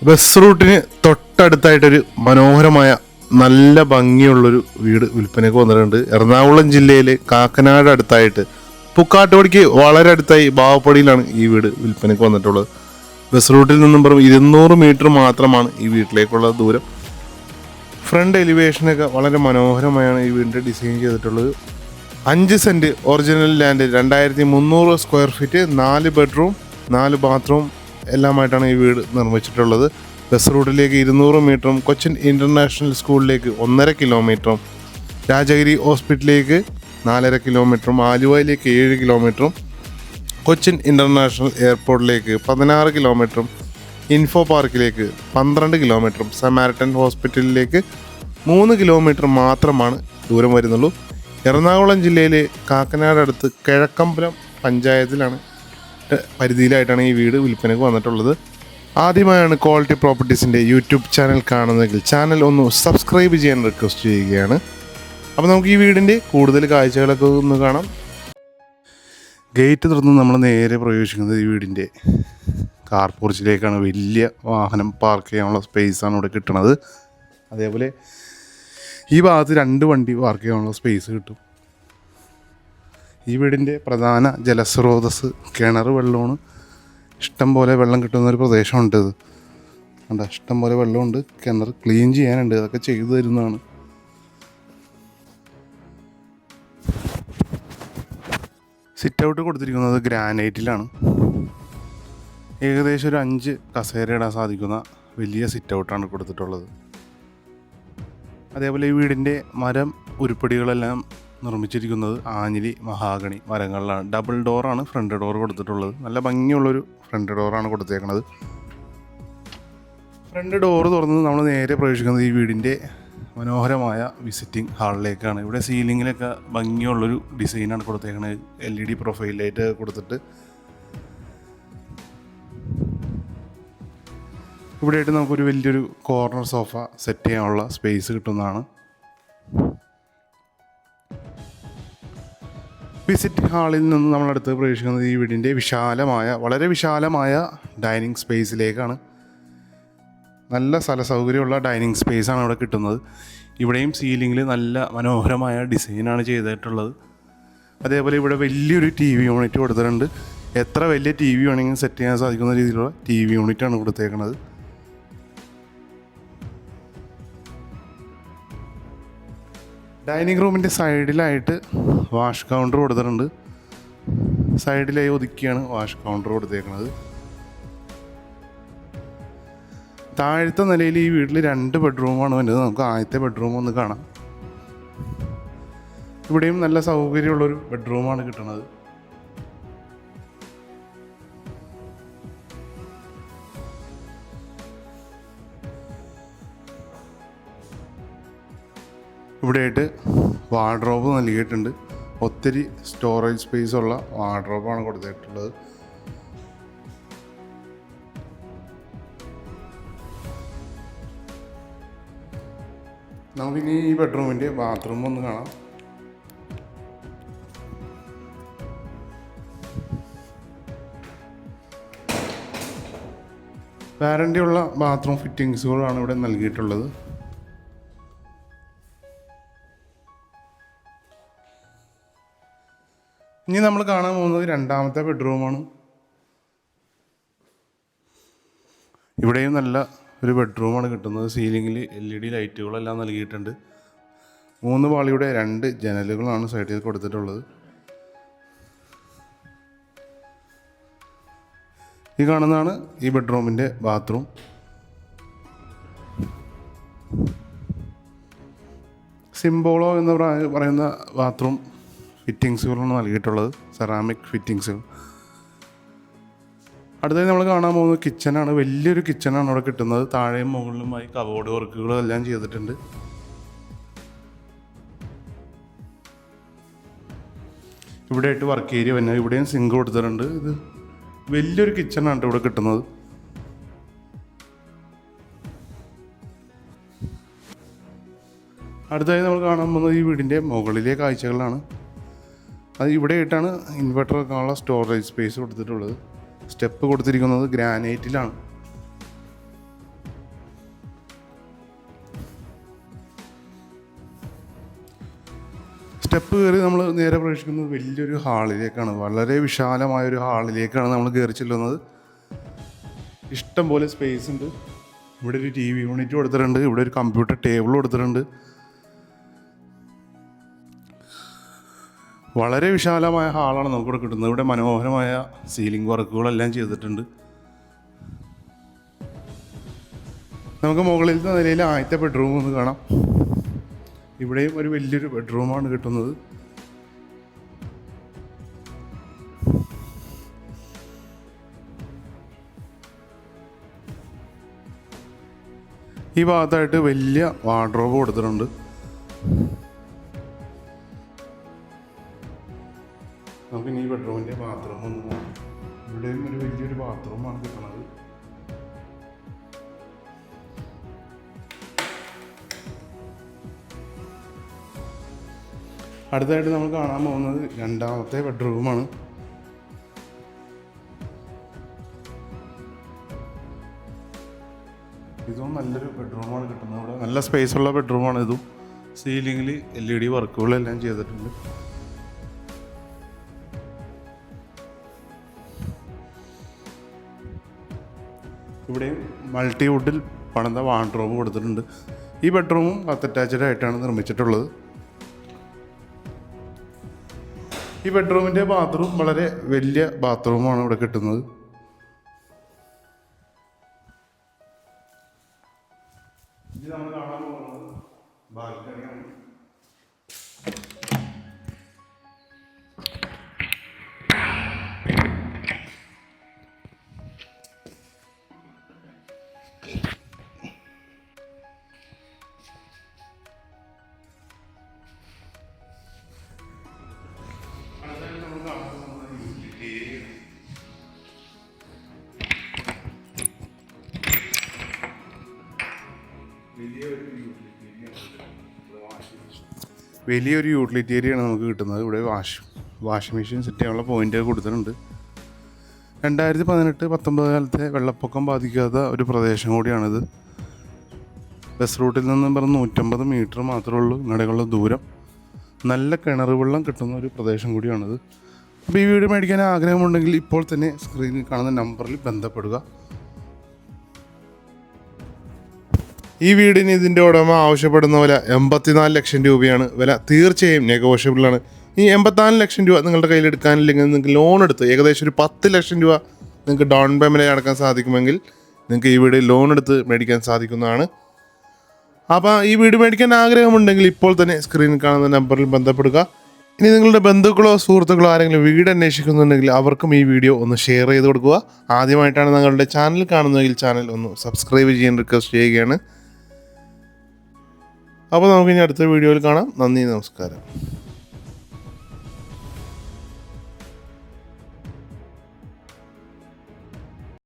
Bus റൂട്ടിന് തൊട്ടടുത്തായിട്ടൊരു മനോഹരമായ നല്ല ഭംഗിയുള്ളൊരു വീട് വിൽപ്പനയ്ക്ക് വന്നിട്ടുണ്ട്. എറണാകുളം ജില്ലയിൽ കാക്കനാട് അടുത്തായിട്ട് പുക്കാട്ടുപടിക്ക് വളരെ അടുത്തായി ബാവപ്പടിയിലാണ് ഈ വീട് വിൽപ്പനയ്ക്ക് വന്നിട്ടുള്ളത്. ബസ് റൂട്ടിൽ നിന്നും വെറും 200 മീറ്റർ മാത്രമാണ് ഈ വീട്ടിലേക്കുള്ള ദൂരം. ഫ്രണ്ട് എലിവേഷനൊക്കെ വളരെ മനോഹരമായാണ് ഈ വീടിൻ്റെ ഡിസൈൻ ചെയ്തിട്ടുള്ളത്. 5 cent original land, 2300 square feet, 4 bedroom 4 bathroom എല്ലാമായിട്ടാണ് ഈ വീട് നിർമ്മിച്ചിട്ടുള്ളത്. ബസ് റൂട്ടിലേക്ക് 200 മീറ്ററും കൊച്ചിൻ ഇൻ്റർനാഷണൽ സ്കൂളിലേക്ക് 1.5 കിലോമീറ്ററും, രാജഗിരി ഹോസ്പിറ്റലിലേക്ക് 4.5 കിലോമീറ്ററും, ആലുവയിലേക്ക് 7 കിലോമീറ്ററും, കൊച്ചിൻ ഇൻ്റർനാഷണൽ എയർപോർട്ടിലേക്ക് 16 കിലോമീറ്ററും, ഇൻഫോ പാർക്കിലേക്ക് 12 കിലോമീറ്ററും, സമാരിറ്റൻ ഹോസ്പിറ്റലിലേക്ക് 3 കിലോമീറ്റർ മാത്രമാണ് ദൂരം വരുന്നുള്ളൂ. എറണാകുളം ജില്ലയിലെ കാക്കനാട് അടുത്ത് കിഴക്കമ്പലം പഞ്ചായത്തിലാണ് പരിധിയിലായിട്ടാണ് ഈ വീട് വിൽപ്പനയ്ക്ക് വന്നിട്ടുള്ളത്. ആദ്യമായാണ് ക്വാളിറ്റി പ്രോപ്പർട്ടീസിൻ്റെ യൂട്യൂബ് ചാനൽ കാണുന്നതെങ്കിൽ ചാനൽ ഒന്ന് സബ്സ്ക്രൈബ് ചെയ്യാൻ റിക്വസ്റ്റ് ചെയ്യുകയാണ്. അപ്പോൾ നമുക്ക് ഈ വീടിൻ്റെ കൂടുതൽ കാഴ്ചകളൊക്കെ ഒന്ന് കാണാം. ഗേറ്റ് തുറന്ന് നമ്മൾ നേരെ പ്രവേശിക്കുന്നത് ഈ വീടിൻ്റെ കാർ പോർച്ചിലേക്കാണ്. വലിയ വാഹനം പാർക്ക് ചെയ്യാനുള്ള സ്പേസാണ് ഇവിടെ കിട്ടുന്നത്. അതേപോലെ ഈ ഭാഗത്ത് 2 വണ്ടി പാർക്ക് ചെയ്യാനുള്ള സ്പേസ് കിട്ടും. ഈ വീടിൻ്റെ പ്രധാന ജലസ്രോതസ് കിണർ വെള്ളമാണ്. ഇഷ്ടം പോലെ വെള്ളം കിട്ടുന്നൊരു പ്രദേശമുണ്ട്. ഇത് കണ്ട ഇഷ്ടം പോലെ വെള്ളമുണ്ട്. കിണർ ക്ലീൻ ചെയ്യാനുണ്ട്, അതൊക്കെ ചെയ്തു തരുന്നതാണ്. സിറ്റ് ഔട്ട് കൊടുത്തിരിക്കുന്നത് ഗ്രാനൈറ്റിലാണ്. ഏകദേശം ഒരു 5 കസേര ഇടാൻ സാധിക്കുന്ന വലിയ സിറ്റ് ഔട്ടാണ് കൊടുത്തിട്ടുള്ളത്. അതേപോലെ ഈ വീടിൻ്റെ മരം ഉരുപ്പടികളെല്ലാം നിർമ്മിച്ചിരിക്കുന്നത് ആഞ്ഞിലി മഹാഗണി മരങ്ങളിലാണ്. ഡബിൾ ഡോറാണ് ഫ്രണ്ട് ഡോർ കൊടുത്തിട്ടുള്ളത്. നല്ല ഭംഗിയുള്ളൊരു ഫ്രണ്ട് ഡോറാണ് കൊടുത്തേക്കുന്നത്. ഫ്രണ്ട് ഡോറ് തുറന്ന് നമ്മൾ നേരെ പ്രവേശിക്കുന്നത് ഈ വീടിൻ്റെ മനോഹരമായ വിസിറ്റിംഗ് ഹാളിലേക്കാണ്. ഇവിടെ സീലിങ്ങിലൊക്കെ ഭംഗിയുള്ളൊരു ഡിസൈനാണ് കൊടുത്തേക്കുന്നത്. LED പ്രൊഫൈൽ ലൈറ്റ് കൊടുത്തിട്ട് ഇവിടെയായിട്ട് നമുക്കൊരു വലിയൊരു കോർണർ സോഫ സെറ്റ് ചെയ്യാനുള്ള സ്പേസ് കിട്ടുന്നതാണ്. വിസിറ്റ് ഹാളിൽ നിന്ന് നമ്മളടുത്ത് പ്രവേശിക്കുന്നത് ഈ വീടിൻ്റെ വളരെ വിശാലമായ ഡൈനിങ് സ്പേസിലേക്കാണ്. നല്ല സ്ഥല സൗകര്യമുള്ള ഡൈനിങ് സ്പേസാണ് ഇവിടെ കിട്ടുന്നത്. ഇവിടെയും സീലിങ്ങിൽ നല്ല മനോഹരമായ ഡിസൈനാണ് ചെയ്തിട്ടുള്ളത്. അതേപോലെ ഇവിടെ വലിയൊരു TV യൂണിറ്റ് കൊടുത്തിട്ടുണ്ട്. എത്ര വലിയ TV വേണമെങ്കിലും സെറ്റ് ചെയ്യാൻ സാധിക്കുന്ന രീതിയിലുള്ള TV യൂണിറ്റാണ് കൊടുത്തേക്കുന്നത്. ഡൈനിങ് റൂമിൻ്റെ സൈഡിലായിട്ട് വാഷ് കൗണ്ടർ കൊടുത്തിട്ടുണ്ട്. സൈഡിലായി ഒതുക്കിയാണ് വാഷ് കൗണ്ടർ കൊടുത്തേക്കുന്നത്. താഴത്തെ നിലയിൽ ഈ വീട്ടിൽ 2 ബെഡ്റൂമാണ് വരുന്നത്. നമുക്ക് ആദ്യത്തെ ബെഡ്റൂം ഒന്ന് കാണാം. ഇവിടെയും നല്ല സൗകര്യമുള്ളൊരു ബെഡ്റൂമാണ് കിട്ടുന്നത്. ഇവിടെയായിട്ട് വാർഡ്രോബ് നൽകിയിട്ടുണ്ട്. ഒത്തിരി സ്റ്റോറേജ് സ്പേസ് ഉള്ള വാർഡ്രോബാണ് കൊടുത്തിട്ടുള്ളത്. നമുക്കിനി ഈ ബെഡ്റൂമിൻ്റെ ബാത്റൂം ഒന്ന് കാണാം. വാറണ്ടിയുള്ള ബാത്റൂം ഫിറ്റിങ്സുകളാണ് ഇവിടെ നൽകിയിട്ടുള്ളത്. ഇനി നമ്മൾ കാണാൻ പോകുന്നത് 2ാമത്തെ ബെഡ്റൂമാണ്. ഇവിടെയും നല്ല ഒരു ബെഡ്റൂമാണ് കിട്ടുന്നത്. സീലിങ്ങിൽ LED ലൈറ്റുകളെല്ലാം നൽകിയിട്ടുണ്ട്. 3 പാളിയുടെ 2 ജനലുകളാണ് സൈഡിൽ കൊടുത്തിട്ടുള്ളത്. ഈ കാണുന്നതാണ് ഈ ബെഡ്റൂമിൻ്റെ ബാത്റൂം. സിംബോളോ എന്ന് പറയുന്ന ബാത്റൂം ഫിറ്റിങ്സുകളാണ് നൽകിയിട്ടുള്ളത്. സെറാമിക് ഫിറ്റിങ്സുകൾ. അടുത്തത് നമ്മൾ കാണാൻ പോകുന്നത് കിച്ചനാണ്. വലിയൊരു കിച്ചനാണ് ഇവിടെ കിട്ടുന്നത്. താഴെയും മുകളിലുമായി കബോർഡ് വർക്കുകളെല്ലാം ചെയ്തിട്ടുണ്ട്. ഇവിടെയായിട്ട് വർക്ക് ഏരിയ പിന്നെ ഇവിടെയും സിങ്ക് കൊടുത്തിട്ടുണ്ട്. ഇത് വലിയൊരു കിച്ചനാണ് ഇവിടെ കിട്ടുന്നത്. അടുത്തതായി നമ്മൾ കാണാൻ പോകുന്നത് ഈ വീടിൻ്റെ മുകളിലെ കാഴ്ചകളാണ്. അത് ഇവിടെയായിട്ടാണ് ഇൻവെർട്ടർ വെക്കാനുള്ള സ്റ്റോറേജ് സ്പേസ് കൊടുത്തിട്ടുള്ളത്. സ്റ്റെപ്പ് കൊടുത്തിരിക്കുന്നത് ഗ്രാനൈറ്റിലാണ്. സ്റ്റെപ്പ് കയറി നമ്മൾ നേരെ പ്രവേശിക്കുന്നത് വലിയൊരു ഹാളിലേക്കാണ്. വളരെ വിശാലമായൊരു ഹാളിലേക്കാണ് നമ്മൾ കയറി ചെല്ലുന്നത്. ഇഷ്ടം പോലെ സ്പേസ് ഉണ്ട്. ഇവിടെ ഒരു TV യൂണിറ്റ് കൊടുത്തിട്ടുണ്ട്. ഇവിടെ ഒരു കമ്പ്യൂട്ടർ ടേബിൾ കൊടുത്തിട്ടുണ്ട്. വളരെ വിശാലമായ ഹാളാണ് നമുക്കിവിടെ കിട്ടുന്നത്. ഇവിടെ മനോഹരമായ സീലിംഗ് വർക്കുകളെല്ലാം ചെയ്തിട്ടുണ്ട്. നമുക്ക് മുകളിലത്തെ നിലയിൽ ആദ്യത്തെ ബെഡ്റൂം ഒന്ന് കാണാം. ഇവിടെയും ഒരു വലിയൊരു ബെഡ്റൂമാണ് കിട്ടുന്നത്. ഈ ഭാഗത്തായിട്ട് വലിയ വാർഡ്രോബ് കൊടുത്തിട്ടുണ്ട്. നമുക്കിനി ഈ ബെഡ്റൂമിൻ്റെ ബാത്റൂം ഒന്ന് കാണാം. ഇവിടെയും ഒരു വലിയൊരു ബാത്റൂമാണ് കിട്ടുന്നത്. അടുത്തായിട്ട് നമ്മൾ കാണാൻ പോകുന്നത് രണ്ടാമത്തെ ബെഡ്റൂമാണ്. ഇതും നല്ലൊരു ബെഡ്റൂമാണ് കിട്ടുന്നത്. ഇവിടെ നല്ല സ്പേസുള്ള ബെഡ്റൂമാണ് ഇതും. സീലിങ്ങിൽ LED വർക്കുകളെല്ലാം ചെയ്തിട്ടുണ്ട്. ഇവിടെയും മൾട്ടിവുഡിൽ പണിത വാർഡ്രോബ് കൊടുത്തിട്ടുണ്ട്. ഈ ബെഡ്റൂമും അറ്റാച്ച്ഡ് ആയിട്ടാണ് നിർമ്മിച്ചിട്ടുള്ളത്. ഈ ബെഡ്റൂമിൻ്റെ ബാത്റൂം വളരെ വലിയ ബാത്റൂമാണ് ഇവിടെ കിട്ടുന്നത്. ഇത് നമ്മൾ കാണാൻ പോകുന്നത് ബാൽക്കണിയാണ്. വലിയൊരു യൂട്ടിലിറ്റി ഏരിയയാണ് നമുക്ക് കിട്ടുന്നത്. ഇവിടെ വാഷിംഗ് മെഷീൻ സെറ്റ് ചെയ്യാനുള്ള പോയിൻ്റ് കൊടുത്തിട്ടുണ്ട്. 2018-19 കാലത്തെ വെള്ളപ്പൊക്കം ബാധിക്കാത്ത ഒരു പ്രദേശം കൂടിയാണിത്. ബസ് റൂട്ടിൽ നിന്നും പറഞ്ഞ് 150 മീറ്റർ മാത്രമേ ഉള്ളൂ ഇങ്ങോട്ടേക്കുള്ള ദൂരം. നല്ല കിണർ വെള്ളം കിട്ടുന്ന ഒരു പ്രദേശം കൂടിയാണിത്. അപ്പോൾ ഈ വീട് മേടിക്കാൻ ആഗ്രഹമുണ്ടെങ്കിൽ ഇപ്പോൾ തന്നെ സ്ക്രീനിൽ കാണുന്ന നമ്പറിൽ ബന്ധപ്പെടുക. ഈ വീടിന് ഇതിൻ്റെ ഉടമ ആവശ്യപ്പെടുന്ന വില 84 ലക്ഷം രൂപയാണ്. വില തീർച്ചയായും നെഗോഷ്യബിളാണ്. ഈ 84 ലക്ഷം രൂപ നിങ്ങളുടെ കയ്യിൽ എടുക്കാനില്ലെങ്കിൽ നിങ്ങൾക്ക് ലോൺ എടുത്ത് ഏകദേശം ഒരു 10 ലക്ഷം രൂപ നിങ്ങൾക്ക് ഡൗൺ പേയ്മെൻറ്റ് അടക്കാൻ സാധിക്കുമെങ്കിൽ നിങ്ങൾക്ക് ഈ വീട് ലോൺ എടുത്ത് മേടിക്കാൻ സാധിക്കുന്നതാണ്. അപ്പോൾ ഈ വീട് മേടിക്കാൻ ആഗ്രഹമുണ്ടെങ്കിൽ ഇപ്പോൾ തന്നെ സ്ക്രീനിൽ കാണുന്ന നമ്പറിൽ ബന്ധപ്പെടുക. ഇനി നിങ്ങളുടെ ബന്ധുക്കളോ സുഹൃത്തുക്കളോ ആരെങ്കിലും വീട് അന്വേഷിക്കുന്നുണ്ടെങ്കിൽ അവർക്കും ഈ വീഡിയോ ഒന്ന് ഷെയർ ചെയ്ത് കൊടുക്കുക. ആദ്യമായിട്ടാണ് നിങ്ങളുടെ ചാനൽ കാണുന്നതെങ്കിൽ ചാനൽ ഒന്ന് സബ്സ്ക്രൈബ് ചെയ്യാൻ റിക്വസ്റ്റ് ചെയ്യുകയാണ്. അപ്പോൾ നമുക്കിനി അടുത്ത വീഡിയോയിൽ കാണാം. നന്ദി, നമസ്കാരം.